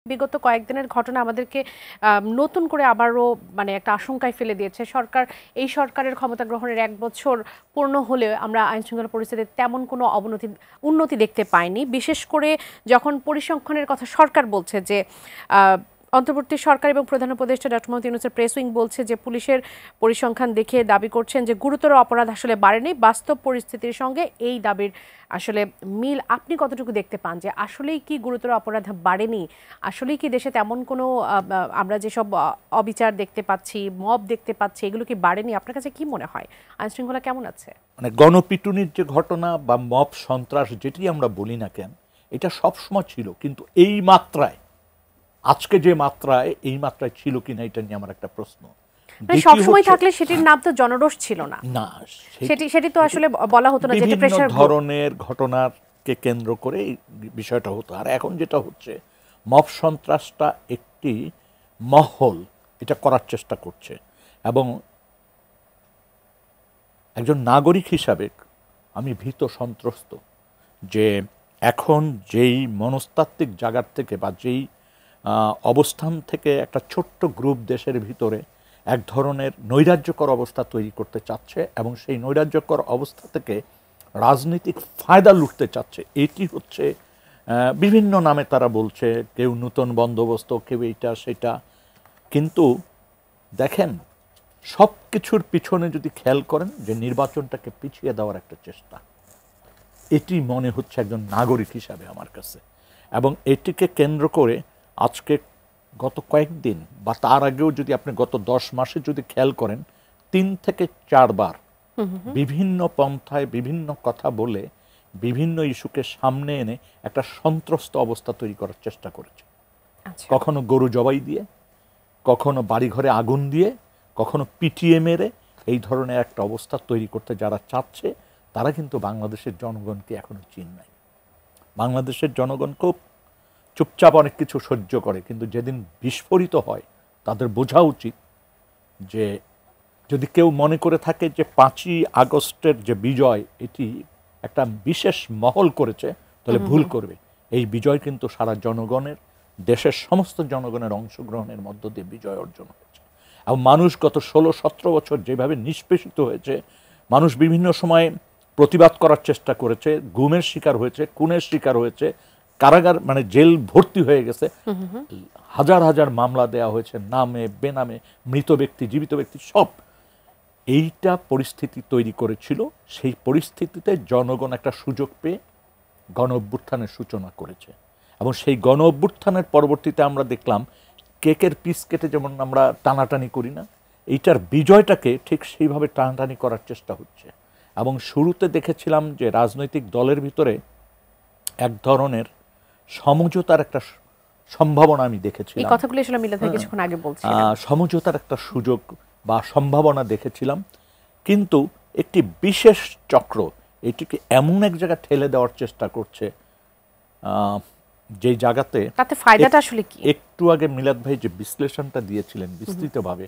বিগত কয়েকদিনের ঘটনা আমাদেরকে নতুন করে আবারও মানে একটা আশঙ্কায় ফেলে দিয়েছে। এই সরকারের ক্ষমতা গ্রহণের ১ বছর পূর্ণ হলেও আমরা আইনশৃঙ্খলা পরিস্থিতির তেমন কোনো উন্নতি দেখতে পাইনি। বিশেষ করে যখন পরিসংখ্যানের কথা সরকার বলছে যে অন্তর্বর্তী সরকার এবং প্রধান উপদেষ্টা ডক্টর মোহাম্মদ ইউনূসের প্রেস উইং বলছে যে পুলিশের পরিসংখ্যান দেখে দাবি করছেন যে গুরুতর অপরাধ আসলে বাড়েনি। বাস্তব পরিস্থিতির সঙ্গে এই দাবির আসলে মিল আপনি কতটুকু দেখতে পান যে আসলেই কি গুরুতর অপরাধ বাড়েনি? আসলেই কি দেশে তেমন কোনো আমরা যেসব অবিচার দেখতে পাচ্ছি, মব দেখতে পাচ্ছি, এগুলো কি বাড়েনি? আপনার কাছে কি মনে হয় আইনশৃঙ্খলা কেমন আছে? মানে গণপিটুনির যে ঘটনা বা মব সন্ত্রাস যেটি আমরা বলি না কেন, এটা সবসময় ছিল, কিন্তু এই মাত্রায়, আজকে যে মাত্রায়, এই মাত্রায় ছিল কিনা এটা নিয়ে আমার একটা প্রশ্ন। সবসময় থাকলে সেটির নাম তো জনরোষ ছিল না, না সেটি তো আসলে বলা হতো না যে এটা প্রেসার ধরনের ঘটনাকে কেন্দ্র করে বিষয়টা হতো। আর এখন যেটা হচ্ছে, মব সন্ত্রাসটা একটি মহল এটা করার চেষ্টা করছে, এবং একজন নাগরিক হিসাবে আমি ভীত সন্ত্রস্ত যে এখন যেই মনস্তাত্ত্বিক জায়গার থেকে বা যেই অবস্থান থেকে একটা ছোট্ট গ্রুপ দেশের ভিতরে এক ধরনের নৈরাজ্যকর অবস্থা তৈরি করতে চাচ্ছে এবং সেই নৈরাজ্যকর অবস্থা থেকে রাজনৈতিক ফায়দা লুটতে চাচ্ছে। এটি হচ্ছে বিভিন্ন নামে তারা বলছে, কেউ নূতন বন্দোবস্ত, কেউ এইটা সেটা। কিন্তু দেখেন, সব কিছুর পিছনে যদি খেয়াল করেন যে নির্বাচনটাকে পিছিয়ে দেওয়ার একটা চেষ্টা, এটি মনে হচ্ছে একজন নাগরিক হিসাবে আমার কাছে। এবং এটিকে কেন্দ্র করে আজকে গত কয়েকদিন বা তার আগেও যদি আপনি গত 10 মাসে যদি খেয়াল করেন, 3 থেকে 4 বার বিভিন্ন পন্থায় বিভিন্ন কথা বলে বিভিন্ন ইস্যুকে সামনে এনে একটা সন্ত্রস্ত অবস্থা তৈরি করার চেষ্টা করেছে। কখনো গরু জবাই দিয়ে, কখনো বাড়িঘরে আগুন দিয়ে, কখনো পিটিয়ে মেরে এই ধরনের একটা অবস্থা তৈরি করতে যারা চাচ্ছে, তারা কিন্তু বাংলাদেশের জনগণকে এখনো চিন নাই। বাংলাদেশের জনগণ খুব চুপচাপ অনেক কিছু সহ্য করে, কিন্তু যেদিন বিস্ফোরিত হয় তাদের বোঝা উচিত যে যদি কেউ মনে করে থাকে যে 5ই আগস্টের যে বিজয় এটি একটা বিশেষ মহল করেছে, তাহলে ভুল করবে। এই বিজয় কিন্তু সারা জনগণের, দেশের সমস্ত জনগণের অংশগ্রহণের মধ্য দিয়ে বিজয় অর্জন হয়েছে। এবং মানুষ গত 16-17 বছর যেভাবে নিষ্পেষিত হয়েছে, মানুষ বিভিন্ন সময়ে প্রতিবাদ করার চেষ্টা করেছে, গুমের শিকার হয়েছে, খুনের শিকার হয়েছে, কারাগার মানে জেল ভর্তি হয়ে গেছে, হাজার হাজার মামলা দেওয়া হয়েছে, নামে বেনামে, মৃত ব্যক্তি, জীবিত ব্যক্তি সব। এইটা পরিস্থিতি তৈরি করেছিল। সেই পরিস্থিতিতে জনগণ একটা সুযোগ পেয়ে গণ অভ্যুত্থানের সূচনা করেছে, এবং সেই গণ অভ্যুত্থানের পরবর্তীতে আমরা দেখলাম কেকের পিস কেটে যেমন আমরা টানাটানি করি না, এইটার বিজয়টাকে ঠিক সেইভাবে টানাটানি করার চেষ্টা হচ্ছে। এবং শুরুতে দেখেছিলাম যে রাজনৈতিক দলের ভিতরে এক ধরনের সমঝোতার একটা সম্ভাবনা আমি দেখেছিলাম। এই কথাগুলো আসলে মিলাদ ভাই কিছুক্ষণ আগে বলছিলেন। সমঝোতার একটা সুযোগ বা সম্ভাবনা দেখেছিলাম, কিন্তু একটি বিশেষ চক্র এটিকে এমন এক জায়গায় ঠেলে দেওয়ার চেষ্টা করছে, যে জায়গাতে তাতে ফায়দাটা আসলে কি? একটু আগে মিলাদ ভাই যে বিশ্লেষণটা দিয়েছিলেন বিস্তৃতভাবে,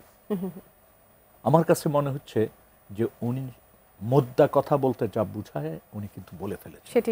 আমার কাছে মনে হচ্ছে যে উনি মোদ্দা কথা বলতে যা বুঝায় উনি কিন্তু বলে ফেলেছেন। সেটি